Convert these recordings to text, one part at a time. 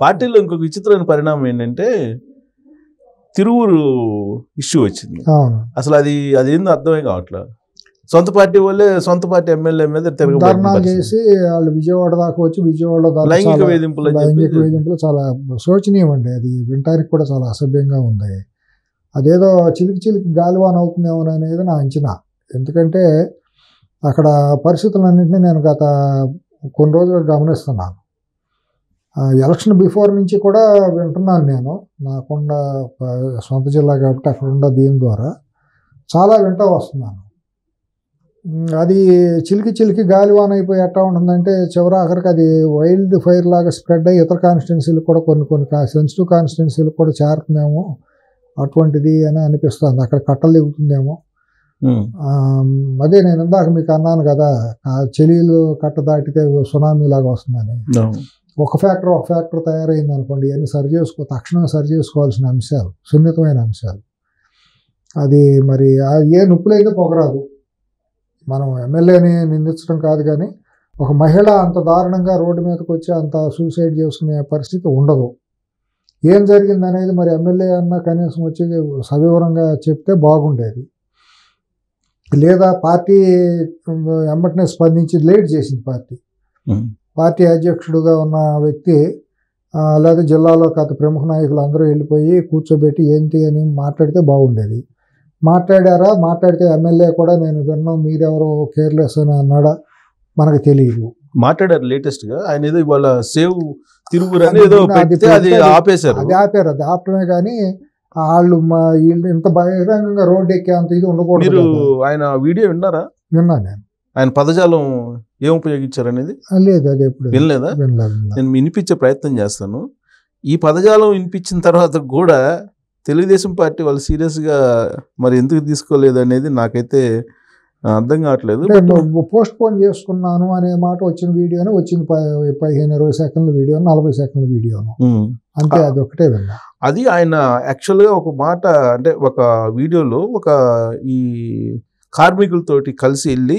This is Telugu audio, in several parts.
పార్టీలో ఇంకొక విచిత్రమైన పరిణామం ఏంటంటే తిరువురు ఇష్యూ వచ్చింది. అసలు అదేందో అర్థమే కావట్లేదు. సొంత పార్టీ వాళ్ళే సొంత పార్టీ ఎమ్మెల్యే మీద ధర్నాలు చేసి వాళ్ళు విజయవాడ దాకా వచ్చి విజయవాడలో లైంగిక వేధింపులు చాలా శోచనీయం అండి. అది వినటానికి కూడా చాలా అసభ్యంగా ఉంది. అదేదో చిలికి గాలివాన అవుతుందేమో అనేది నా అంచనా. ఎందుకంటే అక్కడ పరిస్థితులన్నింటినీ నేను గత కొన్ని రోజులుగా గమనిస్తున్నాను. ఎలక్షన్ బిఫోర్ నుంచి కూడా వింటున్నాను. నేను నాకున్న సొంత జిల్లా కాబట్టి అక్కడ ఉన్న దీని ద్వారా చాలా వింటూ వస్తున్నాను. అది చిలికి గాలివాన అయిపోయి ఎట్లా ఉంటుందంటే చివరి ఆఖరికి అది వైల్డ్ ఫైర్ లాగా స్ప్రెడ్ అయ్యి ఇతర కాన్స్టిట్యున్సీలు కూడా కొన్ని సెన్సిటివ్ కాన్స్టిట్యున్సీలు కూడా చేరుతుందేమో అటువంటిది అని అనిపిస్తుంది. అక్కడ కట్టలు దిగుతుందేమో. అదే నేను ఇందాక మీకు అన్నాను కదా, చలీలు కట్ట దాటితే సునామీ లాగా వస్తుందని. ఒక ఫ్యాక్టర్ తయారైంది అనుకోండి, ఇవన్నీ తక్షణం సరి చేసుకోవాల్సిన అంశాలు, సున్నితమైన అంశాలు. అది మరి ఏ నొప్పులైతే పొగరాదు. మనం ఎమ్మెల్యేని నిందించడం కాదు, కానీ ఒక మహిళ అంత దారుణంగా రోడ్డు మీదకి వచ్చి అంత సూసైడ్ చేసుకునే పరిస్థితి ఉండదు. ఏం జరిగింది అనేది మరి ఎమ్మెల్యే అన్న కనీసం వచ్చి సవివరంగా చెప్తే బాగుండేది. లేదా పార్టీ వెంబటనే స్పందించి లేట్ చేసింది పార్టీ అధ్యక్షుడుగా ఉన్న వ్యక్తి, లేదా జిల్లాలో గత ప్రముఖ నాయకులు అందరూ వెళ్ళిపోయి కూర్చోబెట్టి ఏంటి అని మాట్లాడితే బాగుండేది. మాట్లాడితే ఎమ్మెల్యే కూడా నేను విన్నాం, మీరెవరో కేర్లెస్ అని అన్నాడా మనకు తెలియదు. మాట్లాడారు లేటెస్ట్ గా ఆయన ఏదో ఇవాళ సేవ్ తిరుగురు అని ఏదో అది ఆపేశారు. అది ఆపటమే కానీ వాళ్ళు ఇంత బహిరంగంగా రోడ్డు ఎక్కే అంత ఇది ఉండకూడదు. ఆయన వీడియో విన్నారా? విన్నాను నేను. ఆయన పదజాలం ఏం ఉపయోగించారు అనేది లేదు, అది ఎప్పుడు వినలేదా? నేను వినిపించే ప్రయత్నం చేస్తాను. ఈ పదజాలం వినిపించిన తర్వాత కూడా తెలుగుదేశం పార్టీ వాళ్ళు సీరియస్గా మరి ఎందుకు తీసుకోలేదు అనేది నాకైతే అర్థం కావట్లేదు. పోస్ట్ పోన్ చేసుకున్నాను అనే మాట వచ్చిన వీడియోనే వచ్చింది. 15-20 సెకండ్ల వీడియో, 40 సెకండ్ల వీడియోను అంతే. అది ఒకటే విన్నా. అది ఆయన యాక్చువల్గా ఒక మాట అంటే ఒక వీడియోలో ఒక ఈ కార్మికులతోటి కలిసి వెళ్ళి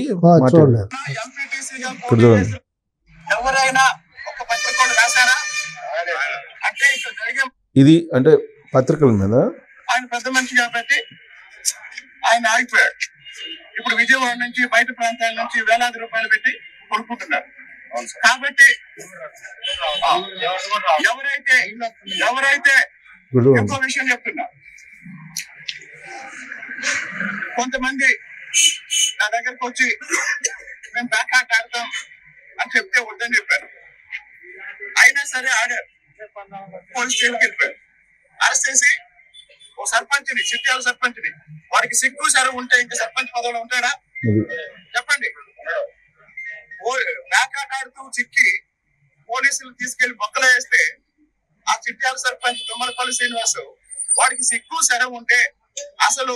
చూడలేదు. ఇది అంటే పత్రికల మీద ఆయన పెద్ద మనిషి కాబట్టి ఆయన ఆగిపోయాడు. ఇప్పుడు విజయవాడ నుంచి బయట ప్రాంతాల నుంచి వేలాది రూపాయలు పెట్టి కొనుక్కుంటున్నారు. కాబట్టి ఎవరైతే ఇంకో విషయం చెప్తున్నా, కొంతమంది నా దగ్గరకు వచ్చి మేము బ్యాక్ ఆట ఆడతాం అని చెప్తే వద్దని చెప్పారు. అయినా సరే ఆడారు. పోలీస్ స్టేషన్కి వెళ్ళిపోయారు. అరెస్ట్ చేసి ఓ సర్పంచ్ని, చిట్యాల సర్పంచ్ని, వారికి సిగ్గు సరే ఉంటే ఇంకా సర్పంచ్ పదవిలో ఉంటాడా చెప్పండి? బ్యాక్ ఆట ఆడుతూ చిక్కి పోలీసులు తీసుకెళ్లి బొక్కలు వేస్తే ఆ చిట్యాల సర్పంచ్ తుమ్మలపల్లి శ్రీనివాసు వాడికి సిగ్గు సరే ఉంటే అసలు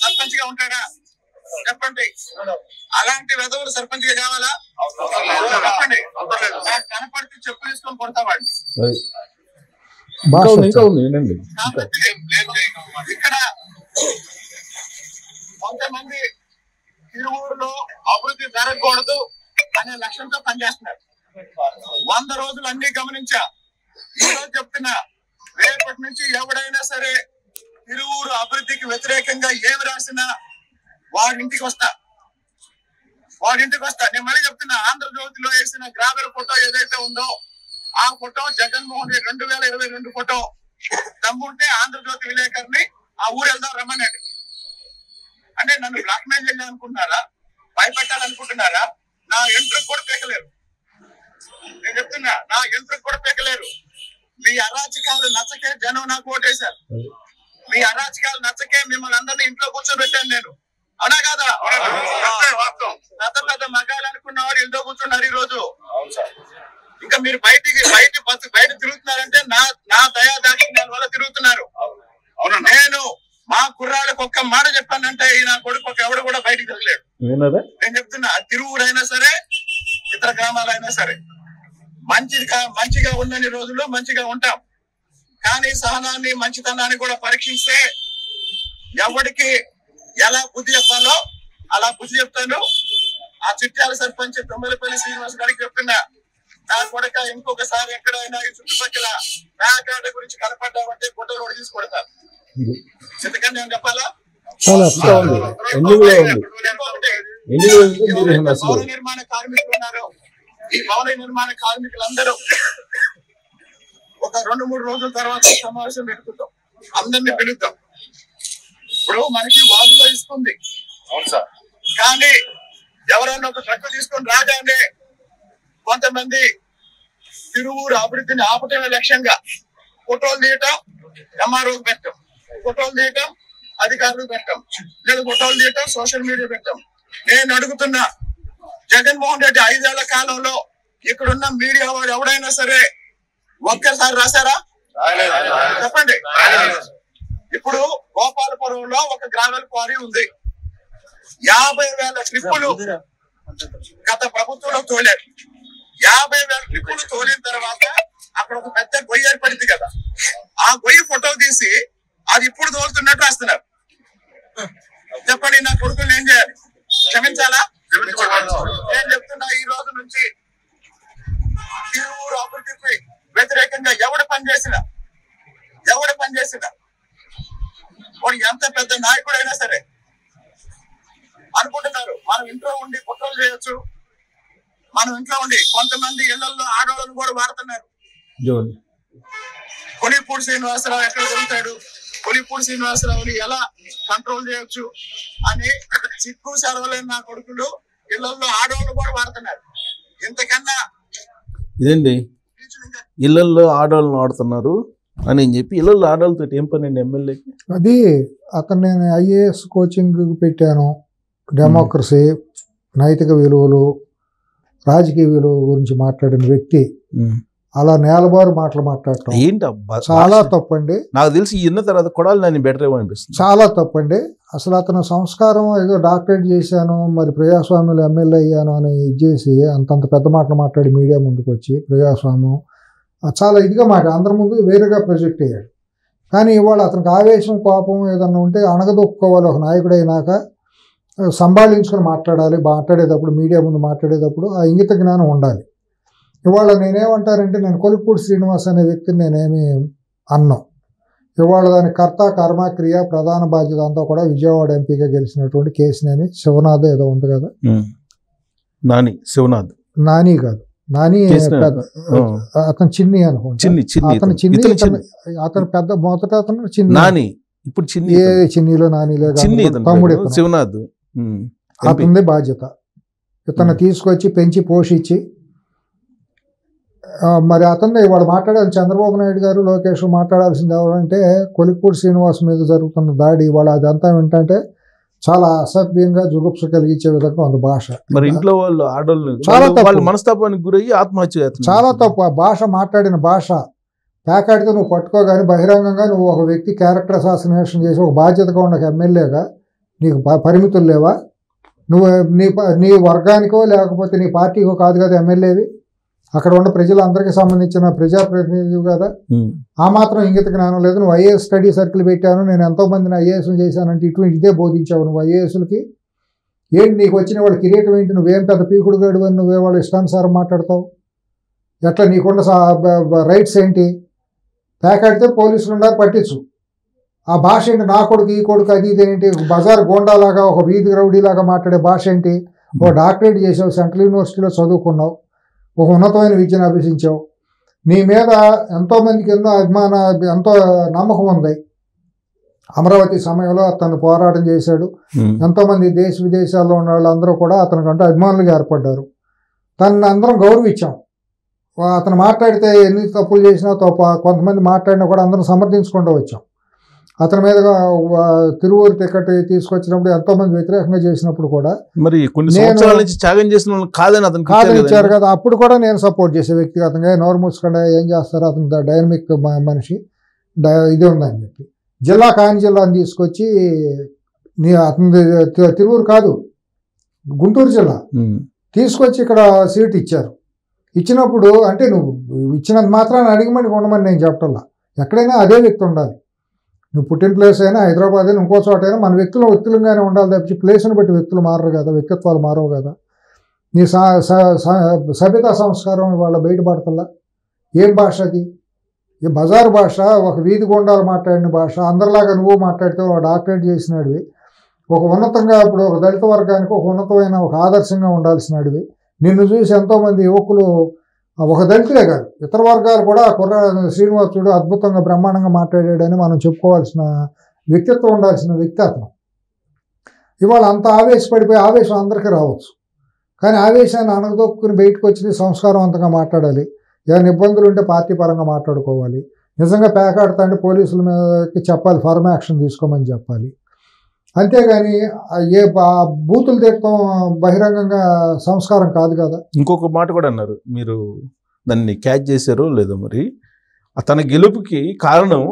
సర్పంచ్ గా ఉంటాడా చెప్పండి? అలాంటి వెధవులు సర్పంచ్ గా కావాలా చెప్పండి? కనపడితే చెప్పు తీసుకొని కొడతా వాడిని. ఇక్కడ కొంతమంది తిరువూరులో అభివృద్ధి జరగకూడదు అనే లక్ష్యంతో పనిచేస్తున్నారు. 100 రోజులు అన్ని గమనించా. ఈరోజు చెప్తున్నా, రేపటి నుంచి ఎవడైనా సరే తిరువూరు అభివృద్ధికి వ్యతిరేకంగా ఏమి రాసినా వాడింటికి వస్తా. నేను మళ్ళీ చెప్తున్నా, ఆంధ్రజ్యోతిలో వేసిన గ్రావెల్ ఫోటో ఏదైతే ఉందో ఆ ఫోటో జగన్మోహన్ రెడ్డి 2022 ఫోటో. దమ్ముంటే ఆంధ్రజ్యోతి విలేకరిని ఆ ఊరు వెళ్దాం రమ్మనండి. అంటే నన్ను బ్లాక్ మెయిల్ చేయాలనుకుంటున్నారా? భయపెట్టాలనుకుంటున్నారా? నా ఎంట్రకు కూడా పీకలేరు. నేను చెప్తున్నా, నా ఎంట్రకు కూడా పీకలేరు. మీ అరాచకాలు నచ్చకే జనం నాకు ఓటేశారు. మీ అరాచకాలు నచ్చకే మిమ్మల్ని అందరినీ ఇంట్లో కూర్చోబెట్టాను నేను. అవునా కాదా? పెద్ద మగాలు అనుకున్న వాడు ఇంట్లో కూర్చున్నారు ఈ రోజు. ఇంకా మీరు బయట తిరుగుతున్నారంటే నా దయా దాక్షిణ్యాల వల్ల తిరుగుతున్నారు. నేను మా కుర్రాళ్ళకి ఒక్క మాట చెప్పానంటే నా కొడుకు ఎవడు కూడా బయటికి తిరగలేడు. నేను చెప్తున్నా, తిరువురైనా సరే ఇతర గ్రామాలైనా సరే మంచిగా ఉన్నన్ని రోజుల్లో మంచిగా ఉంటాం. కానీ సహనాన్ని మంచితనాన్ని కూడా పరీక్షిస్తే ఎవరికి ఎలా బుద్ధి చెప్పాలో అలా బుద్ధి చెప్తాను. ఆ చిట్యాల సర్పంచ్ తుమ్మలపల్లి శ్రీనివాస్ గారికి చెప్తున్నా, నా కొడక ఇంకొకసారి ఎక్కడైనా ఈ చుట్టుపక్కల ప్యాకాట గురించి కనపడ్డామంటే గుడ్డలు కూడా తీసుకొడతారు. ఎందుకంటే నేను చెప్పాలా, భవన నిర్మాణ కార్మికులు ఉన్నారు. ఈ భవన నిర్మాణ కార్మికులందరూ ఒక 2-3 రోజుల తర్వాత సమావేశం పెట్టుకుంటాం, అందరినీ పిలుద్దాం. ఇప్పుడు మనకి వాదులో ఇస్తుంది. అవును సార్. కానీ ఎవరైనా ఒక ట్రక్ తీసుకొని రాగానే కొంతమంది తిరువూరు అభివృద్ధిని ఆపటమే లక్ష్యంగా ఫోటోలు తీయటం, ఎంఆర్ఓకి పెట్టడం, ఫోటోలు తీయటం, అధికారులు పెట్టడం, లేదా ఫోటోలు తీయటం, సోషల్ మీడియా పెట్టడం. నేను అడుగుతున్నా, జగన్మోహన్ రెడ్డి 5 ఏళ్ల కాలంలో ఇక్కడున్న మీడియా వాడు ఎవడైనా సరే ఒక్కసారి రాశారా? చెప్పండి. ఇప్పుడు గోపాలపురంలో ఒక గ్రావెల్ క్వారీ ఉంది. 50,000 ట్రిప్పులు గత ప్రభుత్వంలో తోలారు. 50,000 ట్రిప్పులు తోలిన తర్వాత అక్కడ ఒక పెద్ద గొయ్యి ఏర్పడింది కదా, ఆ గొయ్యి ఫోటో తీసి అది ఇప్పుడు తోలుతున్నట్టు రాస్తున్నారు. చెప్పండి, నా కొడుకులు ఏం చేయాలి? క్షమించాలా? నేను చెప్తున్నా, ఈ రోజు నుంచి తిరువూరు అభివృద్ధికి వ్యతిరేకంగా ఎవడు పనిచేసినా వాడు ఎంత పెద్ద నాయకుడైనా సరే అనుకుంటున్నారు మనం ఇంట్లో ఉండి కుట్రలు చేయొచ్చు. మనం ఇంట్లో ఉండి కొంతమంది ఇళ్లలో ఆడవాళ్ళను కూడా వాడుతున్నారు. కొలిపూడి శ్రీనివాసరావు ఎక్కడ దొరుకుతాడు, కొలిపూడి శ్రీనివాసరావుని ఎలా కంట్రోల్ చేయొచ్చు అని సిగ్గు సెలవులేని నా కొడుకులు ఇళ్లలో ఆడవాళ్ళు కూడా వాడుతున్నారు. ఇంతకన్నా ఇదండి, ఇళ్లలో ఆడవాళ్ళని వాడుతున్నారు అని చెప్పి ఇళ్లలో ఆడవాళ్ళతో ఏం పని అండి ఎమ్మెల్యేకి? అది అతను నేను ఐఏఎస్ కోచింగ్ పెట్టాను, డెమోక్రసీ, నైతిక విలువలు, రాజకీయ విలువ గురించి మాట్లాడిన వ్యక్తి అలా నేలబారు మాటలు మాట్లాడటం ఏంటి చాలా తప్పండి. నాకు తెలిసి ఇన్న తర్వాత కొడాలి నన్ను బెటర్ ఏమో అనిపిస్తుంది. చాలా తప్పండి. అసలు అతను సంస్కారం ఏదో డాక్టరేట్ చేశాను, మరి ప్రజాస్వామ్యంలో ఎమ్మెల్యే అయ్యాను అని ఇచ్చేసి అంతంత పెద్ద మాటలు మాట్లాడి మీడియా ముందుకు వచ్చి ప్రజాస్వామ్యం చాలా ఇదిగా అందరి ముందు వేరుగా ప్రొజెక్ట్ అయ్యాడు. కానీ ఇవాళ అతనికి ఆవేశం, కోపం ఏదన్నా ఉంటే అణగదొక్కుకోవాలి. ఒక నాయకుడు అయినాక సంభాళించుకొని మాట్లాడాలి. మాట్లాడేటప్పుడు మీడియా ముందు మాట్లాడేటప్పుడు ఆ ఇంగిత జ్ఞానం ఉండాలి. ఇవాళ నేనేమంటానంటే, నేను కొలిపూడి శ్రీనివాస్ అనే వ్యక్తిని నేనేమి అన్నాం. ఇవాళ దాని కర్త, కర్మ, క్రియ, ప్రధాన బాధ్యత అంతా కూడా విజయవాడ ఎంపీగా గెలిచినటువంటి కేసినేని శివనాథ్ ఏదో ఉంది కదా, నాని కాదు, నాని అతను చిన్ని అనుకుంటా, అతను చిన్ని, అతను పెద్ద మొదట అతను చిన్ని, ఇప్పుడు ఏ చిన్నీలో నానిలే తమ్ముడు శివనాథ్. అతనిది బాధ్యత. ఇతను తీసుకొచ్చి పెంచి పోషించి మరి అతన్ని వాడు మాట్లాడాలి. చంద్రబాబు నాయుడు గారు, లోకేష్ మాట్లాడాల్సింది ఎవరంటే కొలిపూడి శ్రీనివాస్ మీద జరుగుతున్న దాడి. వాళ్ళు అదంతా ఏంటంటే చాలా అసభ్యంగా జుగుప్స కలిగించే విధంగా ఉంది భాష. మరి ఇంట్లో వాళ్ళు ఆడవాళ్ళు చాలా తప్పు, మనస్తాపానికి గురయ్యి ఆత్మహత్య చాలా తప్పు. ఆ భాష, మాట్లాడిన భాష ప్యాకాడితో నువ్వు పట్టుకోగాని బహిరంగంగా నువ్వు ఒక వ్యక్తి క్యారెక్టర్ అసాసినేషన్ చేసి ఒక బాధ్యతగా ఉన్న ఎమ్మెల్యేగా నీకు పరిమితులు లేవా? నువ్వు నీ వర్గానికో లేకపోతే నీ పార్టీకో కాదు కదా ఎమ్మెల్యేవి, అక్కడ ఉన్న ప్రజలందరికీ సంబంధించిన ప్రజాప్రతినిధి కదా. ఆ మాత్రం ఇంగిత జ్ఞానం లేదు. నువ్వు ఐఏఎస్ స్టడీ సర్కిల్ పెట్టాను, నేను ఎంతోమందిని ఐఏఎస్ చేశానంటే ఇదే బోధించావు నువ్వు ఐఏఎస్లకి. ఏంటి నీకు వచ్చిన వాళ్ళ కిరీటం ఏంటి? నువ్వేం పెద్ద పీకుడు గడు అని నువ్వే వాళ్ళ ఇష్టానుసారం మాట్లాడతావు? ఎట్లా నీకున్న రైట్స్ ఏంటి? ప్యాకాడితే పోలీసులు ఉన్నారు, పట్టించు. ఆ భాష ఏంటి? నా కొడుకు, ఈ కొడుకు, అది ఇదేంటి? బజార్ గోండాలాగా, ఒక వీధి రౌడీలాగా మాట్లాడే భాష ఏంటి? ఓ డాక్టరేట్ చేసావు, సెంట్రల్ యూనివర్సిటీలో చదువుకున్నావు, ఒక ఉన్నతమైన విద్యను అభ్యసించావు, నీ మీద ఎంతోమందికి ఎంతో ఎంతో నమ్మకం ఉంది. అమరావతి సమయంలో అతను పోరాటం చేశాడు. ఎంతోమంది దేశ విదేశాల్లో ఉన్న వాళ్ళందరూ కూడా అతనికంటూ అభిమానులుగా ఏర్పడ్డారు. తనని అందరం గౌరవించాం. అతను మాట్లాడితే ఎన్ని తప్పులు చేసినా కొంతమంది మాట్లాడినా కూడా అందరం సమర్థించుకుంటూ వచ్చాం. అతని మీదుగా తిరువూరు టికెట్ తీసుకొచ్చినప్పుడు ఎంతోమంది వ్యతిరేకంగా చేసినప్పుడు కూడా మరి కొన్ని సంవత్సరాల నుంచి త్యాగం చేసిన వాళ్ళు కాదని ఇచ్చారు కదా, అప్పుడు కూడా నేను సపోర్ట్ చేసే వ్యక్తిగతంగా. నోరు మూసుకుండా ఏం చేస్తారు, అతను డైనమిక్ మనిషి, ఇది ఉందని చెప్పి కాని జిల్లాని తీసుకొచ్చి అతని తిరువూరు కాదు, గుంటూరు జిల్లా తీసుకొచ్చి ఇక్కడ సీట్ ఇచ్చారు. ఇచ్చినప్పుడు అంటే నువ్వు ఇచ్చినంత మాత్రాన్ని అడిగమని ఉండమని నేను చెప్పటల్లా. ఎక్కడైనా అదే వ్యక్తి ఉండాలి. నువ్వు పుట్టిన ప్లేస్ అయినా హైదరాబాద్ అయినా ఇంకో చోట అయినా మన వ్యక్తులుగానే ఉండాలి తప్పించి ప్లేస్ని బట్టి వ్యక్తులు మారరు కదా, వ్యక్తిత్వాలు మారవు కదా. నీ సభ్యతా సంస్కారం ఇవాళ బయటపడతల్లా. ఏం భాష అది? ఈ బజారు భాష, ఒక వీధి గుండాలు మాట్లాడిన భాష. అందరిలాగా నువ్వు మాట్లాడితే డాక్టరేట్ చేసినాడివి, ఒక ఉన్నతంగా ఇప్పుడు ఒక దళిత వర్గానికి ఒక ఉన్నతమైన ఒక ఆదర్శంగా ఉండాల్సినడివి. నిన్ను చూసి ఎంతోమంది యువకులు, ఒక దళితులే కాదు ఇతర వర్గాలు కూడా శ్రీనివాసుడు అద్భుతంగా బ్రహ్మాండంగా మాట్లాడాడని మనం చెప్పుకోవాల్సిన వ్యక్తిత్వం ఉండాల్సిన వ్యక్తి అతను. ఇవాళ అంత ఆవేశపడిపోయి, ఆవేశం అందరికీ రావచ్చు, కానీ ఆవేశాన్ని అణగదొక్కుని బయటకు వచ్చి సంస్కారవంతంగా మాట్లాడాలి. ఏమైనా ఇబ్బందులు ఉంటే పార్టీ పరంగా మాట్లాడుకోవాలి. నిజంగా పేకాడుతా అంటే పోలీసుల మీదకి చెప్పాలి, ఫర్మ్ యాక్షన్ తీసుకోమని చెప్పాలి. అంతేగాని ఏ బూతులు తిట్టడం బహిరంగంగా సంస్కారం కాదు కదా. ఇంకొక మాట కూడా అన్నారు, మీరు దాన్ని క్యాచ్ చేశారో లేదో మరి, తన గెలుపుకి కారణం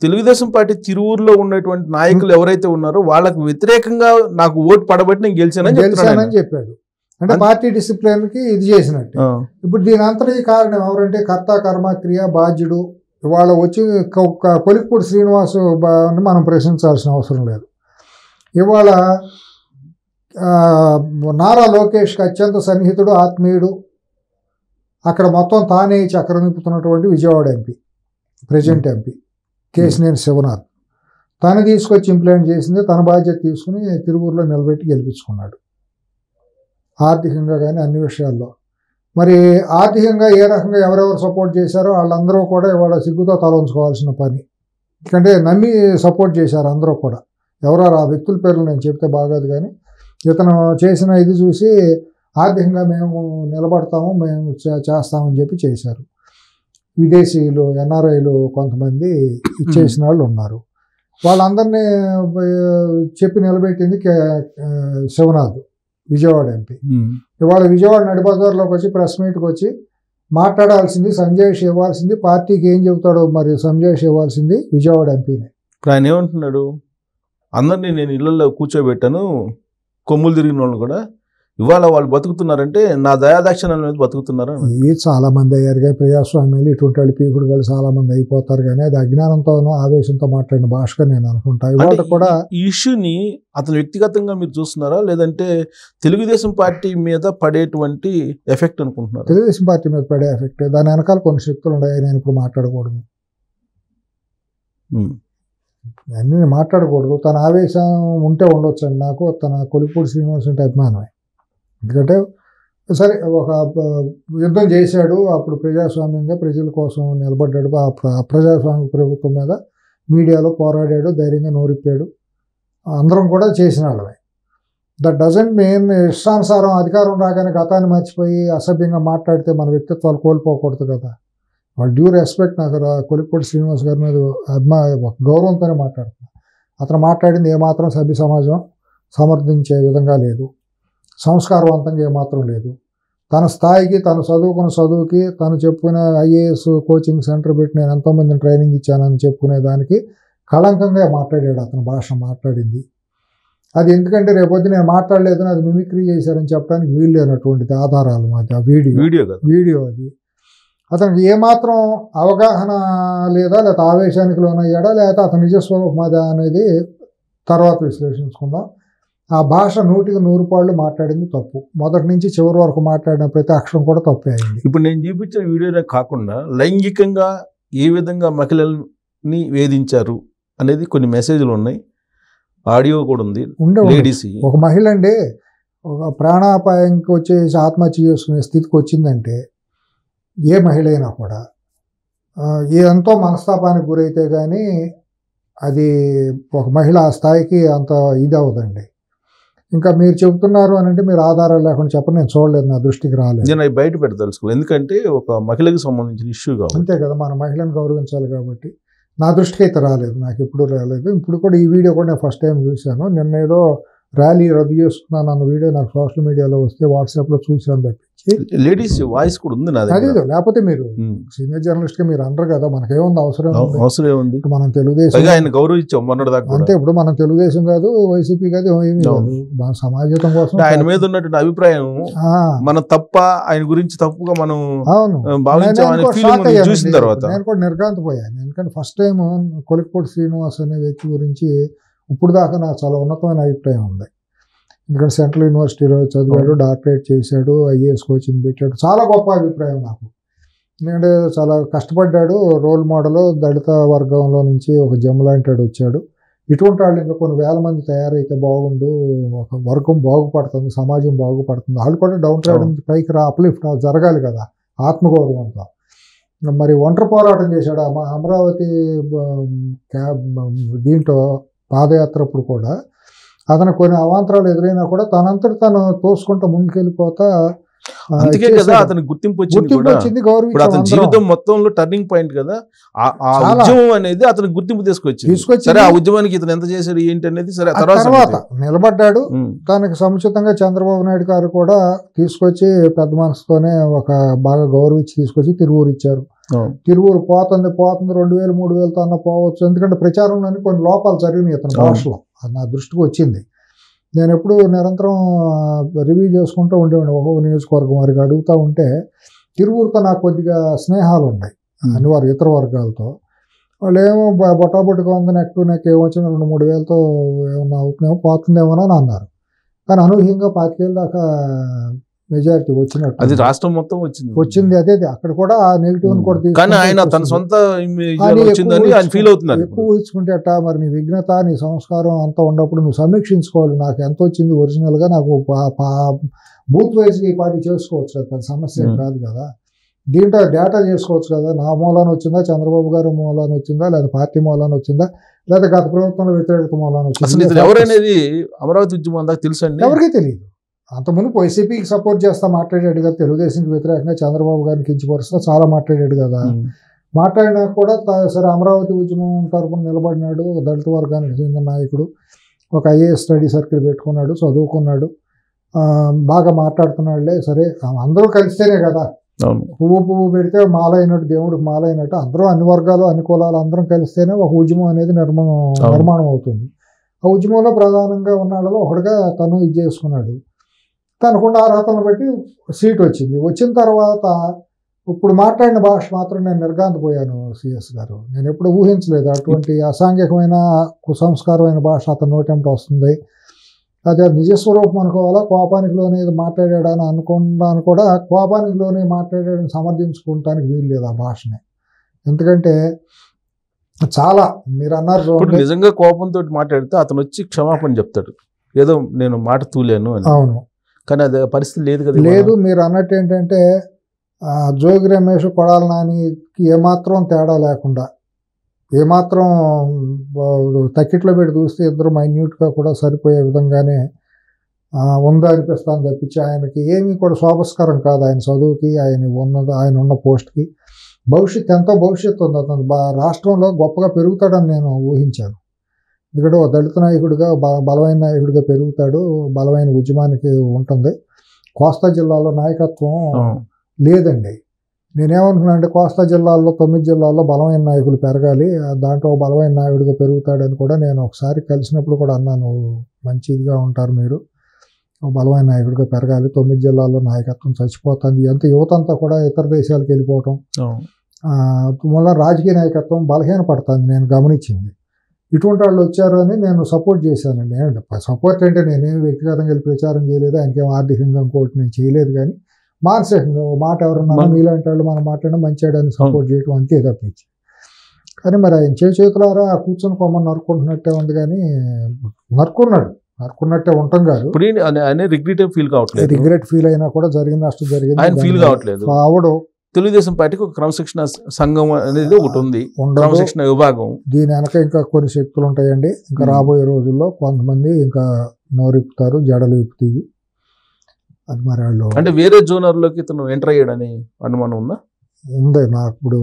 తెలుగుదేశం పార్టీ తిరువూరులో ఉన్నటువంటి నాయకులు ఎవరైతే ఉన్నారో వాళ్ళకు వ్యతిరేకంగా నాకు ఓటు పడబట్టి నేను గెలిచానని చెప్పాడు. అంటే పార్టీ డిసిప్లిన్కి ఇది చేసినట్టు. ఇప్పుడు దీని అంతటి కారణం ఎవరంటే కర్త కర్మ క్రియ బాధ్యుడు. ఇవాళ వచ్చి కొలిక్పూడి శ్రీనివాసు మనం ప్రశ్నించాల్సిన అవసరం లేదు. ఇవాళ నారా లోకేష్కి అత్యంత సన్నిహితుడు, ఆత్మీయుడు, అక్కడ మొత్తం తానే చక్రం నింపుతున్నటువంటి Vijayawada MP, president MP Kesineni Sivanath, తను తీసుకొచ్చి ఇంప్లిమెంట్ చేసింది, తన బాధ్యత తీసుకుని తిరువూరులో నిలబెట్టి గెలిపించుకున్నాడు. ఆర్థికంగా కానీ అన్ని విషయాల్లో. మరి ఆర్థికంగా ఏ రకంగా ఎవరెవరు సపోర్ట్ చేశారో వాళ్ళందరూ కూడా ఇవాళ సిగ్గుతో తల ఉంచుకోవాల్సిన పని. ఎందుకంటే నమ్మి సపోర్ట్ చేశారు అందరూ కూడా. ఎవరారు ఆ వ్యక్తుల పేర్లు నేను చెప్తే బాగోదు, కానీ ఇతను చేసిన ఇది చూసి ఆర్థికంగా మేము నిలబడతాము, మేము చేస్తామని చెప్పి చేశారు. విదేశీయులు, ఎన్ఆర్ఐలు కొంతమంది ఇచ్చేసిన వాళ్ళు ఉన్నారు. వాళ్ళందరినీ చెప్పి నిలబెట్టింది శివనాథ్, విజయవాడ ఎంపీ. ఇవాళ విజయవాడ నడిబజార్లోకి వచ్చి ప్రెస్ మీట్కి వచ్చి మాట్లాడాల్సింది సంజయ్ ఇవ్వాల్సింది, పార్టీకి ఏం చెబుతాడో మరి సంజయ్ ఇవ్వాల్సింది విజయవాడ ఎంపీనే. ఆయన ఏమంటున్నాడు, అందరినీ నేను ఇళ్లలో కూర్చోబెట్టాను, కొమ్ములు తిరిగిన వాళ్ళు కూడా ఇవాళ వాళ్ళు బతుకుతున్నారంటే నా దయాదాక్షిణ్యాల మీద బతుకుతున్నారు. చాలా మంది అయ్యారుగా ప్రజాస్వామ్యాలు, ఇటువంటి వాళ్ళు పీకుడు వాళ్ళు చాలా మంది అయిపోతారు, కానీ అది అజ్ఞానంతోనో ఆవేశంతో మాట్లాడిన భాషగా నేను అనుకుంటా. ఇవాళ కూడా ఈ ఇష్యూని అతను వ్యక్తిగతంగా మీరు చూస్తున్నారా, లేదంటే తెలుగుదేశం పార్టీ మీద పడేటువంటి ఎఫెక్ట్ అనుకుంటున్నారు? తెలుగుదేశం పార్టీ మీద పడే ఎఫెక్ట్, దాని వెనకాల కొన్ని శక్తులు ఉన్నాయి. నేను ఇప్పుడు మాట్లాడకూడదు, అన్నీ మాట్లాడకూడదు. తన ఆవేశం ఉంటే ఉండొచ్చు అండి. నాకు తన కొలిపూడి శ్రీనివాస్ అంటే అభిమానమే. ఎందుకంటే సరే ఒక యుద్ధం చేశాడు, అప్పుడు ప్రజాస్వామ్యంగా ప్రజల కోసం నిలబడ్డాడు, ప్రజాస్వామ్య ప్రభుత్వం మీద మీడియాలో పోరాడాడు, ధైర్యంగా నోరిప్పాడు. అందరం కూడా చేసిన వాళ్ళమే. దట్ డజంట్ మీన్ ఇష్టానుసారం అధికారం రాగానే గతాన్ని మర్చిపోయి అసభ్యంగా మాట్లాడితే మన వ్యక్తిత్వాలు కోల్పోకూడదు కదా. వాళ్ళు డ్యూ రెస్పెక్ట్, నాకు కొలిపూడి శ్రీనివాస్ గారి మీద గౌరవంతోనే మాట్లాడుతున్నాను. అతను మాట్లాడింది ఏమాత్రం సభ్య సమాజం సమర్థించే విధంగా లేదు, సంస్కారవంతంగా ఏమాత్రం లేదు. తన స్థాయికి, తను చదువుకున్న చదువుకి, తను చెప్పుకునే ఐఏఎస్ కోచింగ్ సెంటర్ పెట్టి నేను ఎంతోమందిని ట్రైనింగ్ ఇచ్చానని చెప్పుకునే దానికి కళంకంగా మాట్లాడాడు. అతను భాష మాట్లాడింది అది ఎందుకంటే రేపొద్దు నేను మాట్లాడలేదని అది మిమిక్రీ చేశారని చెప్పడానికి వీలు లేనటువంటిది ఆధారాలు మాది. ఆ వీడియో అది అతనికి ఏమాత్రం అవగాహన లేదా, లేకపోతే ఆవేశానికి లోనయ్యాడా, లేకపోతే అతని నిజస్వరూపమాదా అనేది తర్వాత విశ్లేషించుకుందాం. ఆ భాష 100కి 100 పాళ్ళు మాట్లాడింది తప్పు. మొదటి నుంచి చివరి వరకు మాట్లాడిన ప్రతి అక్షరం కూడా తప్పే అయింది. ఇప్పుడు నేను చూపించిన వీడియోనే కాకుండా లైంగికంగా ఏ విధంగా మహిళల్ని వేధించారు అనేది కొన్ని మెసేజ్లు ఉన్నాయి, ఆడియో కూడా ఉంది. లేడీస్, ఒక మహిళ అండి ఒక ప్రాణాపాయంకి వచ్చేసి ఆత్మహత్య చేసుకునే స్థితికి వచ్చిందంటే ఏ మహిళ అయినా కూడా ఎంతో మనస్తాపానికి గురైతే కానీ అది ఒక మహిళ ఆ స్థాయికి అంత ఇది అవ్వదండి. ఇంకా మీరు చెబుతున్నారు అని అంటే మీరు ఆధారాలు లేకుండా చెప్పండి, నేను చూడలేదు, నా దృష్టికి రాలేదు. నేను అవి బయట పెడతాను, ఎందుకంటే ఒక మహిళకి సంబంధించిన ఇష్యూ కాబట్టి. అంతే కదా, మన మహిళను గౌరవించాలి కాబట్టి. నా దృష్టికి అయితే రాలేదు, నాకు ఎప్పుడు రాలేదు. ఇప్పుడు కూడా ఈ వీడియో కూడా నేను ఫస్ట్ టైం చూశాను. నిన్న ఏదో ర్యాలీ రద్దు చేసుకున్నాను అన్న వీడియో నాకు సోషల్ మీడియాలో వస్తే వాట్సాప్లో చూసాను తప్పించి లేడీస్ వాయిస్ కూడా ఉంది నాది. అదే లేకపోతే మీరు సీనియర్ జర్నలిస్ట్గా మీరు అనరు కదా, మనకేముంది అవసరం ఉంది. మనం తెలుగుదేశం ఆయన గౌరవించాం మొన్నటిదాకా. అంతే, ఇప్పుడు మనం తెలుగుదేశం కాదు, వైసీపీ కాదు, ఏమీ కాదు, మన సమాజం కోసం ఆయన మీద ఉన్నటువంటి అభిప్రాయం మనం తప్ప, ఆయన గురించి తప్పుగా మనం చూసిన తర్వాత నేను కూడా నిర్ఘాంతపోయాను. ఎందుకంటే ఫస్ట్ టైం కొలిక్పూడి శ్రీనివాస్ అనే వ్యక్తి గురించి ఇప్పుడు దాకా నాకు చాలా ఉన్నతమైన అభిప్రాయం ఉంది. ఎందుకంటే సెంట్రల్ యూనివర్సిటీలో చదివాడు, డాక్టరేట్ చేశాడు, ఐఏఎస్ కోచింగ్ పెట్టాడు. చాలా గొప్ప అభిప్రాయం నాకు. ఎందుకంటే చాలా కష్టపడ్డాడు, రోల్ మోడల్, దళిత వర్గంలో నుంచి ఒక జమ్ లాంటి వాడు వచ్చాడు. ఇటువంటి వాళ్ళు ఇంకా కొన్ని వేల మంది తయారైతే బాగుండు, ఒక వర్గం బాగుపడుతుంది, సమాజం బాగుపడుతుంది. వాళ్ళు కూడా డౌన్ ట్రైడ్ నుంచి పైకి అప్లిఫ్ట్ జరగాలి కదా ఆత్మగౌరవంతో. మరి ఒంటరి పోరాటం చేశాడు అమరావతి దీంట్లో పాదయాత్ర అప్పుడు కూడా. అతను కొన్ని అవాంతరాలు ఎదురైనా కూడా తనంతటి తను తోసుకుంటూ ముందుకెళ్ళిపోతా అందుకే కదా అతనికి గుర్తింపు వచ్చింది. అతని జీవితం మొత్తంలో టర్నింగ్ పాయింట్ కదా ఆ ఉద్యమం అనేది అతనికి గుర్తింపు తీసుకొచ్చింది. సరే ఆ ఉద్యమానికి ఇతను ఎంత చేశాడు ఏంటి అనేది సరే తర్వాత నిలబడ్డాడు. తనకి సముచితంగా చంద్రబాబు నాయుడు గారు కూడా తీసుకొచ్చి పెద్ద మనసుతోనే ఒక బాగా గౌరవించి తీసుకొచ్చి తిరువూరు ఇచ్చారు. తిరువూరు పోతుంది 2000 3000తో అన్న పోవచ్చు. ఎందుకంటే ప్రచారంలోని కొన్ని లోపాలు జరిగినాయి ఇతని భాషలో, అది నా దృష్టికి వచ్చింది. నేను ఎప్పుడు నిరంతరం రివ్యూ చేసుకుంటూ ఉండేవాడిని. ఓహో నియోజకవర్గం వారికి అడుగుతూ ఉంటే తిరువూరుతో నాకు కొద్దిగా స్నేహాలు ఉన్నాయి అన్ని వారు ఇతర వర్గాలతో. వాళ్ళు ఏమో బొటాబొట్టుగా ఉంది, నెక్ టు నెక్ ఏమొచ్చిన 2-3 వేలతో ఏమన్నా అవుతుందేమో పోతుందేమో అని అన్నారు. కానీ అనూహ్యంగా 25,000 దాకా మెజారిటీ వచ్చినట్టు. అది రాష్ట్రం మొత్తం వచ్చింది. అదే అక్కడ కూడా ఆ నెగిటివ్ కూడా ఎక్కువ ఊహించుకుంటే అట్టా మరి నీ విఘ్నత నీ సంస్కారం అంతా ఉన్నప్పుడు నువ్వు సమీక్షించుకోవాలి. నాకు ఎంత వచ్చింది ఒరిజినల్గా, నాకు బూత్ వైజ్గా ఈ పార్టీ చేసుకోవచ్చు కదా, పెద్ద సమస్య కాదు కదా. దీంట్లో డేటా చేసుకోవచ్చు కదా, నా మూలాన వచ్చిందా, చంద్రబాబు గారు మూలాన వచ్చిందా, లేదా పార్టీ మూలాన వచ్చిందా, లేదా గత ప్రభుత్వంలో వ్యతిరేకత మూలాన వచ్చిందా, ఎవరనేది అమరావతి ఉద్యమం అంతా తెలుసు అండి. ఎవరికీ తెలియదు. అంతకుముందు వైసీపీకి సపోర్ట్ చేస్తా మాట్లాడాడు కదా, తెలుగుదేశంకి వ్యతిరేకంగా చంద్రబాబు గారిని కించపరుస్తా చాలా మాట్లాడాడు కదా. మాట్లాడినా కూడా సరే అమరావతి ఉద్యమం తరపున నిలబడినాడు, దళిత వర్గానికి చెందిన నాయకుడు, ఒక ఐఏఎస్ స్టడీ సర్కిల్ పెట్టుకున్నాడు, చదువుకున్నాడు, బాగా మాట్లాడుతున్నాడులే. సరే అందరూ కలిస్తేనే కదా, పువ్వు పెడితే మాలైనట్టు దేవుడికి మాలైనట్టు అందరూ అన్ని వర్గాలు అన్ని కులాలు అందరం కలిస్తేనే ఒక ఉద్యమం అనేది నిర్మాణం అవుతుంది. ఆ ఉద్యమంలో ప్రధానంగా ఉన్న వాళ్ళలో ఒకటిగా తను ఇది చేసుకున్నాడు. తనకున్న అర్హతలను బట్టి సీట్ వచ్చింది. వచ్చిన తర్వాత ఇప్పుడు మాట్లాడిన భాష మాత్రం నేను నిర్గాంతపోయాను సిఎస్ గారు. నేను ఎప్పుడు ఊహించలేదు అటువంటి అసాంఘికమైన కుసంస్కారమైన భాష అతని నోటెంట వస్తుంది. అదే నిజస్వరూపం అనుకోవాలా, కోపానికి లోనే మాట్లాడాడని అనుకున్నాను కూడా, కోపానికి లోనే మాట్లాడాడని సమర్థించుకోవటానికి వీలు లేదు ఆ భాషని. ఎందుకంటే చాలా మీరు అన్నారు నిజంగా కోపంతో మాట్లాడితే అతను వచ్చి క్షమాపణ చెప్తాడు, ఏదో నేను మాట తూలేను అని. అవును, కానీ అది పరిస్థితి లేదు కదా. లేదు, మీరు అన్నట్టు ఏంటంటే జోగి రమేష్ కొడాల నానికి ఏమాత్రం తేడా లేకుండా, ఏమాత్రం తక్కిట్లో పెట్టి చూస్తే ఇద్దరు మైన్యూట్గా కూడా సరిపోయే విధంగానే ఉందా అనిపిస్తాను తప్పించి ఆయనకి ఏమీ కూడా శోభస్కరం కాదు. ఆయన చదువుకి, ఆయన ఉన్న పోస్ట్కి భవిష్యత్తు ఎంతో భవిష్యత్తు ఉంది. అతను రాష్ట్రంలో గొప్పగా పెరుగుతాడని నేను ఊహించాను. ఎందుకంటే ఒక దళిత నాయకుడిగా బలమైన నాయకుడిగా పెరుగుతాడు, బలమైన ఉద్యమానికి ఉంటుంది. కోస్తా జిల్లాలో నాయకత్వం లేదండి. నేనేమనుకున్నా అంటే కోస్తా జిల్లాల్లో 9 జిల్లాల్లో బలమైన నాయకులు పెరగాలి, దాంట్లో బలమైన నాయకుడిగా పెరుగుతాడని కూడా నేను ఒకసారి కలిసినప్పుడు కూడా అన్నాను. మంచిగా ఉంటారు మీరు, బలమైన నాయకుడిగా పెరగాలి, 9 జిల్లాల్లో నాయకత్వం చచ్చిపోతుంది, ఎంత యువత అంతా కూడా ఇతర దేశాలకు వెళ్ళిపోవటం వల్ల రాజకీయ నాయకత్వం బలహీనపడుతుంది నేను గమనించింది. ఇటువంటి వాళ్ళు వచ్చారు అని నేను సపోర్ట్ చేశానండి. సపోర్ట్ అంటే నేనేం వ్యక్తిగతంగా వెళ్ళి ప్రచారం చేయలేదు, ఆయనకేం ఆర్థికంగా ఇంకోటి నేను చేయలేదు. కానీ మానసికంగా మాట ఎవరన్నా మీలాంటి వాళ్ళు మనం మాట్లాడడం మంచిదని సపోర్ట్ చేయడం అంతే తప్పించి. కానీ మరి ఆయన చేతులారా కూర్చొని కొమ్మని నరుకుంటున్నట్టే ఉంది. కానీ నరుకున్నట్టే ఉంటాం కాదు. రిగ్రెట్ ఫీల్ అయినా కూడా జరిగిన నష్టం జరిగింది. ఆవిడ తెలుగుదేశం పార్టీకి ఒక క్రమశిక్షణ సంఘం అనేది ఒకటి ఉంది, క్రమశిక్షణ విభాగం. దీని వెనక ఇంకా కొన్ని శక్తులు ఉంటాయండి. ఇంకా రాబోయే రోజుల్లో కొంతమంది ఇంకా నోరిప్పుతారు, జడలు ఇప్పుతాయి. అది మరి వాళ్ళు అంటే వేరే జోనర్లోకి ఇతను ఎంటర్ అయ్యాడని అనుమానం ఉందా? ఉంది నాకు. ఇప్పుడు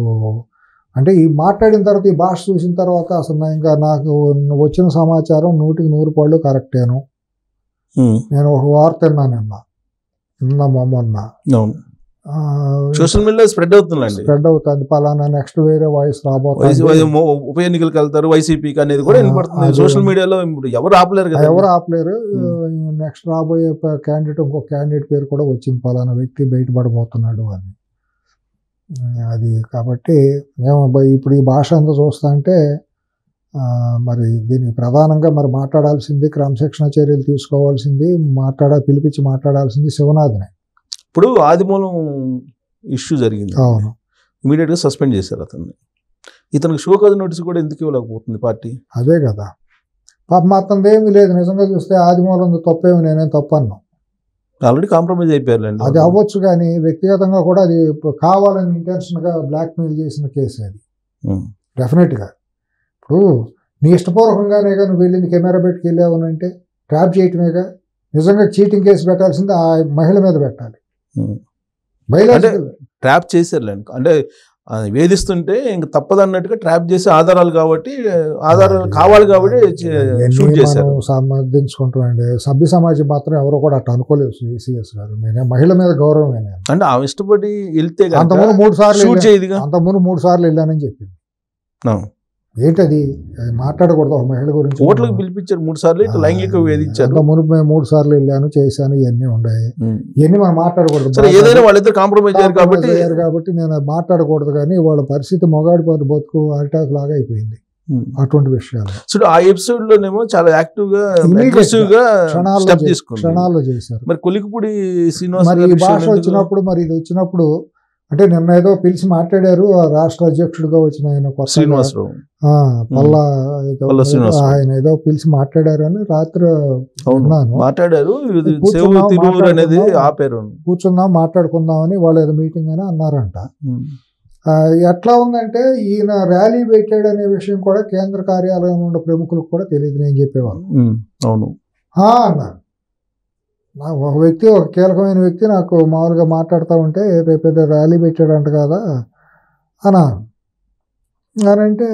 అంటే ఈ మాట్లాడిన తర్వాత ఈ భాష చూసిన తర్వాత అసలు ఇంకా నాకు వచ్చిన సమాచారం 100% కరెక్టేను. నేను ఒక వార్త విన్నా మొన్న. సోషల్ మీడియాలో స్ప్రెడ్ అవుతుంది పలానా నెక్స్ట్ వేరే వాయిస్ రాబోతుంది, ఉప ఎన్నికలకు వెళ్తారు వైసీపీకి అనేది కూడా వినపడుతుంది సోషల్ మీడియాలో. ఎవరు ఆపలేరు. నెక్స్ట్ రాబోయే క్యాండిడేట్ ఇంకో క్యాండిడేట్ పేరు కూడా వచ్చింది, పలానా వ్యక్తి బయటపడబోతున్నాడు అని. అది కాబట్టి మేము ఇప్పుడు ఈ భాష అంతా చూస్తా అంటే మరి దీన్ని ప్రధానంగా మరి మాట్లాడాల్సింది, క్రమశిక్షణ చర్యలు తీసుకోవాల్సింది, పిలిపించి మాట్లాడాల్సింది శివనాథ్నే. ఇప్పుడు ఆదిమూలం ఇష్యూ జరిగింది, అవును, ఇమీడియట్గా సస్పెండ్ చేశారు అతన్ని. ఇతనికి షోకాజ్ నోటీస్ కూడా ఎందుకు ఇవ్వలేకపోతుంది పార్టీ? అదే కదా పాపం, అతనిది ఏమీ లేదు. నిజంగా చూస్తే ఆదిమూలం తప్పేమి నేనేం తప్పను, ఆల్రెడీ కాంప్రమైజ్ అయిపోయారులేండి. అది అవ్వచ్చు, కానీ వ్యక్తిగతంగా కూడా అది కావాలని ఇంటెన్షన్గా బ్లాక్మెయిల్ చేసిన కేసు అది డెఫినెట్గా. ఇప్పుడు నీ ఇష్టపూర్వకంగానేగా నువ్వు వెళ్ళింది, కెమెరా పెట్టుకు వెళ్ళావునంటే ట్రాప్ చేయటమేగా. నిజంగా చీటింగ్ కేసు పెట్టాల్సింది ఆ మహిళ మీద పెట్టాలి. ట్రాప్ చేశారులేండి, అంటే వేధిస్తుంటే ఇంక తప్పదన్నట్టుగా ట్రాప్ చేసి ఆధారాలు కావాలి కాబట్టి షూట్ చేశారు. సమర్థించుకుంటామండి. సభ్య సమాజం మాత్రం ఎవరో కూడా అట్లా అనుకోలేదు సిఎస్ గారు. నేనే మహిళ మీద గౌరవమే. అంటే ఆమె ఇష్టపడి వెళ్తే అంతకుముందు 3 సార్లు వెళ్ళానని చెప్పింది. ఏంటది మాట్లాడకూడదు ఒక మహిళ గురించి. ఓట్లకు పిలిపించారు 3 సార్లు, లైంగిక వేధించారు. మునుపు 3 సార్లు వెళ్ళాను, చేశాను, ఇవన్నీ ఉన్నాయి. ఇవన్నీ మనం మాట్లాడకూడదు. ఏదైనా వాళ్ళిద్దరు కాంప్రమైజ్ అయ్యారు కాబట్టి నేను మాట్లాడకూడదు. కానీ వాళ్ళ పరిస్థితి మొగాడి బతుకు అటాక్ లాగా అయిపోయింది అటువంటి విషయాలు. సో ఆ ఎపిసోడ్ లోనేమో చాలా యాక్టివ్ గా క్షణాల్లో చేశారు. మరి కొలికిపూడి శ్రీనివాస్ మరి ఈ భాష వచ్చినప్పుడు, మరి ఇది వచ్చినప్పుడు అంటే నిన్న ఏదో పిలిచి మాట్లాడారు. రాష్ట్ర అధ్యక్షుడిగా వచ్చిన ఆయన శ్రీనివాసరావు, ఆయన ఏదో పిలిచి మాట్లాడారు అని రాత్రి మాట్లాడారు. కూర్చుందాం మాట్లాడుకుందామని వాళ్ళు ఏదో మీటింగ్ అని అన్నారంట. ఎట్లా ఉందంటే ఈయన ర్యాలీ పెట్టాడు అనే విషయం కూడా కేంద్ర కార్యాలయం ఉన్న ప్రముఖులకు కూడా తెలియదు. నేను చెప్పేవాళ్ళు అవును అన్నారు. ఒక వ్యక్తి, ఒక కీలకమైన వ్యక్తి నాకు మామూలుగా మాట్లాడుతూ ఉంటే రేపు ర్యాలీ పెట్టాడంట కదా అంటే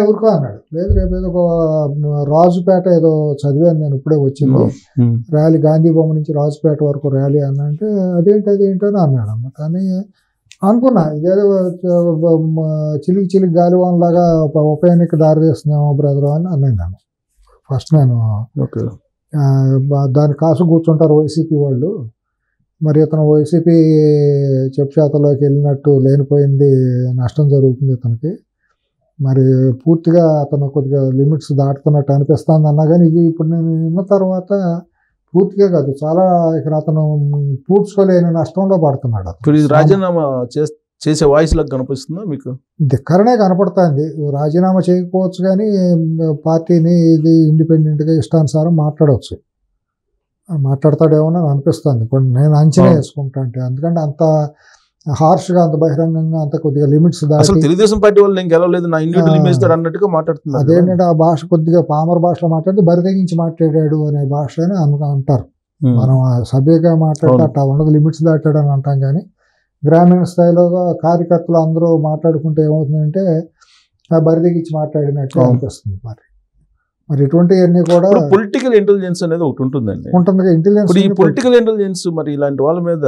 ఊరుకో అన్నాడు. లేదు రేపేదో ఒక రాజుపేట ఏదో చదివాను నేను, ఇప్పుడే వచ్చింది ర్యాలీ, గాంధీ బొమ్మ నుంచి రాజుపేట వరకు ర్యాలీ అంటే అదేంటో అని అన్నాడు. కానీ అనుకున్నా ఇదేదో చిలికి గాలివాన్లాగా ఉప ఎన్నిక దారి తీస్తున్నామో బ్రదర్ అని అన్నాను ఫస్ట్. నేను దాని కాసు కూర్చుంటారు వైసీపీ వాళ్ళు. మరి ఇతను వైసీపీ చెప్పుచేతలోకి వెళ్ళినట్టు లేనిపోయింది నష్టం జరుగుతుంది ఇతనికి. మరి పూర్తిగా అతను కొద్దిగా లిమిట్స్ దాటుతున్నట్టు అనిపిస్తుంది అన్నా కానీ ఇది ఇప్పుడు నేను విన్న తర్వాత పూర్తిగా కాదు, చాలా ఇక్కడ అతను పూడ్చుకోలేని నష్టంలో పడుతున్నాడు. రాజీనామా చేసే వాయిస్ లాగా కనిపిస్తుందా మీకు? దిక్కరనే కనపడుతుంది. రాజీనామా చేయకపోవచ్చు కానీ పార్టీని ఇది ఇండిపెండెంట్గా ఇష్టానుసారం మాట్లాడతాడేమో అని అనిపిస్తుంది. ఇప్పుడు నేను అంచనా వేసుకుంటా అంటే, ఎందుకంటే అంత హార్ష్గా, అంత బహిరంగంగా, అంత కొద్దిగా లిమిట్స్ దాటి తెలుగుదేశం పార్టీ వాళ్ళు నేను గెలవలేదు నా ఇండివిజువల్ ఇమేజ్ అన్నట్టుగా మాట్లాడుతున్నారు. అదేంటంటే ఆ భాష కొద్దిగా పామర్ భాషలో మాట్లాడితే బరితెగించి మాట్లాడాడు అనే భాష అని అంటారు. మనం సభ్యగా మాట్లాడితే అట్లా ఉండదు, లిమిట్స్ దాటాడు అని అంటాం. కానీ గ్రామీణ స్థాయిలో కార్యకర్తలు అందరూ మాట్లాడుకుంటే ఏమవుతుందంటే బరితెగించి మాట్లాడినట్టు అనిపిస్తుంది. మరి ఇటువంటివన్నీ కూడా పొలిటికల్ ఇంటెలిజెన్స్ అనేది ఒకటి ఉంటుందండి. ఉంటుంది ఇంటెలిజెన్స్. ఈ పొలిటికల్ ఇంటెలిజెన్స్ మరి ఇలాంటి వాళ్ళ మీద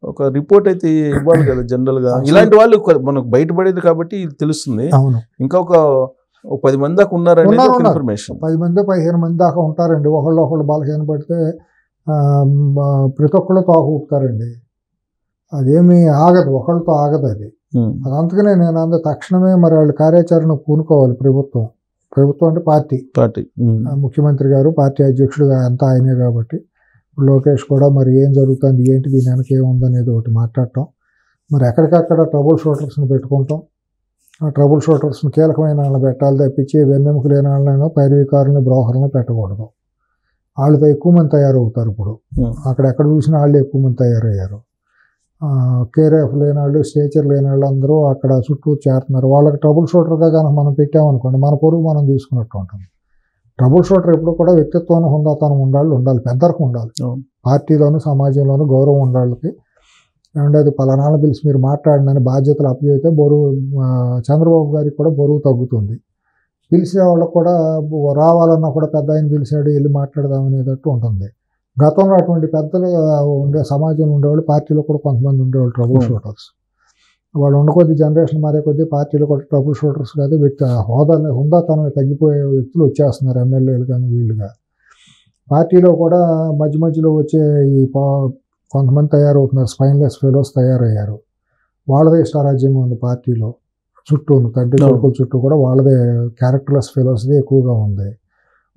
ఒక రిపోర్ట్ అయితే ఇవ్వాలి కదా జనరల్ గా. ఇలాంటి వాళ్ళు మనకు బయటపడేది కాబట్టి తెలుస్తుంది. అవును, ఇంకా ఒక 10 మంది దాకా ఉన్నారని ఇన్ఫర్మేషన్. 10 మంది 15 మంది దాకా ఉంటారండి. ఒకళ్ళు బలహీన పడితే ప్రతి ఒక్కళ్ళు తోక ఊపుతారండి. అదేమి ఆగదు, ఒకళ్ళతో ఆగదు అది. అందుకనే నేను తక్షణమే మరి వాళ్ళు కార్యాచరణ పూనుకోవాలి. ప్రభుత్వం అంటే పార్టీ ముఖ్యమంత్రి గారు, పార్టీ అధ్యక్షుడుగా అంతా ఆయనే కాబట్టి లోకేష్ కూడా మరి ఏం జరుగుతుంది, ఏంటి, దీని వెనక ఏముందనేది ఒకటి మాట్లాడటం. మరి ఎక్కడికక్కడ ట్రబుల్ షూటర్స్ని పెట్టుకుంటాం. ఆ ట్రబుల్ షూటర్స్ని కీలకమైన వాళ్ళని పెట్టాలి తప్పించి వెన్నెముక లేని వాళ్ళనో పైరవీకారులని బ్రోకర్లను పెట్టకూడదు. వాళ్ళతో ఎక్కువ మంది తయారవుతారు. ఇప్పుడు అక్కడెక్కడ చూసినా వాళ్ళు ఎక్కువ మంది తయారయ్యారు. కేర్ఎఫ్ లేని వాళ్ళు, స్టేచర్ లేని వాళ్ళు అందరూ అక్కడ చుట్టూ చేరుతున్నారు. వాళ్ళకి ట్రబుల్ షూటర్గా కనుక మనం పెట్టామనుకోండి, మన పొరుగు మనం తీసుకున్నట్టు ఉంటుంది. ట్రబుల్ షూటర్ ఎప్పుడు కూడా వ్యక్తిత్వం, హుందాతనం ఉండాలి, పెద్దరికి ఉండాలి. పార్టీలోను సమాజంలోనూ గౌరవం ఉండాలి. ఏమంటే అది పలానాలను పిలిచి మీరు మాట్లాడినని బాధ్యతలు అప్పచెప్తే చంద్రబాబు గారికి కూడా బరువు తగ్గుతుంది. పిలిచే వాళ్ళకు కూడా రావాలన్నా కూడా పెద్ద ఆయన పిలిచాడు వెళ్ళి మాట్లాడదామనేటట్టు ఉంటుంది. గతంలో అటువంటి పెద్దలు సమాజంలో ఉండేవాళ్ళు, పార్టీలో కూడా కొంతమంది ఉండేవాళ్ళు ట్రబుల్ షూటర్స్. వాళ్ళు ఉండకొద్ది జనరేషన్ మారే కొద్దీ పార్టీలో కూడా ట్రబుల్ షూటర్స్ కాదు, హుందాతనం తగ్గిపోయే వ్యక్తులు వచ్చేస్తున్నారు, ఎమ్మెల్యేలు కానీ వీళ్ళుగా. పార్టీలో కూడా మధ్యలో వచ్చే ఈ కొంతమంది తయారవుతున్నారు, స్పైన్లెస్ ఫెలోస్ తయారయ్యారు. వాళ్ళదే ఇష్టారాజ్యంగా ఉంది పార్టీలో. చుట్టూ తండ్రి కొడుకుల చుట్టూ కూడా వాళ్ళదే క్యారెక్టర్లెస్ ఫెలోస్ది ఎక్కువగా ఉంది.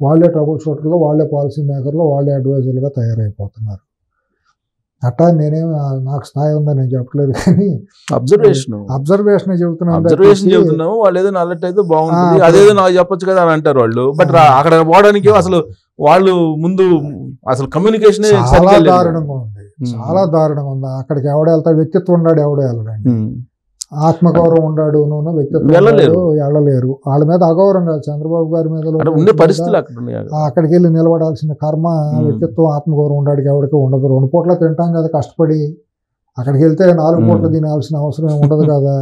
వాళ్ళే ట్రబుల్ షూటర్లు, వాళ్ళే పాలసీ మేకర్లు, వాళ్ళే అడ్వైజర్లుగా తయారైపోతున్నారు. అట్టా నేనేం నాకు స్థాయి ఉందని నేను చెప్పట్లేదు, కానీ అబ్జర్వేషన్ చెబుతున్నాము. వాళ్ళు ఏదో అలర్ట్ అయితే బాగుంటుంది, అదేదో నాకు చెప్పొచ్చు కదా అని అంటారు వాళ్ళు. బట్ అక్కడ పోవడానికి అసలు వాళ్ళు ముందు అసలు కమ్యూనికేషన్ చాలా దారుణంగా ఉంది, చాలా దారుణంగా ఉంది. అక్కడికి ఎవడ వెళ్తాడు, వ్యక్తిత్వం ఉన్నాడు, ఎవడో వెళ్ళడండి. ఆత్మగౌరవం ఉన్నాడు, నువ్వు వ్యక్తిత్వం వెళ్ళలేరు. వాళ్ళ మీద అగౌరవం కాదు, చంద్రబాబు గారి మీద పరిస్థితులు అక్కడ ఉన్నాయి. అక్కడికి వెళ్ళి నిలబడాల్సిన కర్మ, వ్యక్తిత్వం, ఆత్మగౌరవం ఉండడానికి ఎవరికి ఉండదు. 2 పూట్ల తింటాం కదా కష్టపడి, అక్కడికి వెళ్తే 4 పూట్ల తినాల్సిన అవసరం ఉండదు కదా.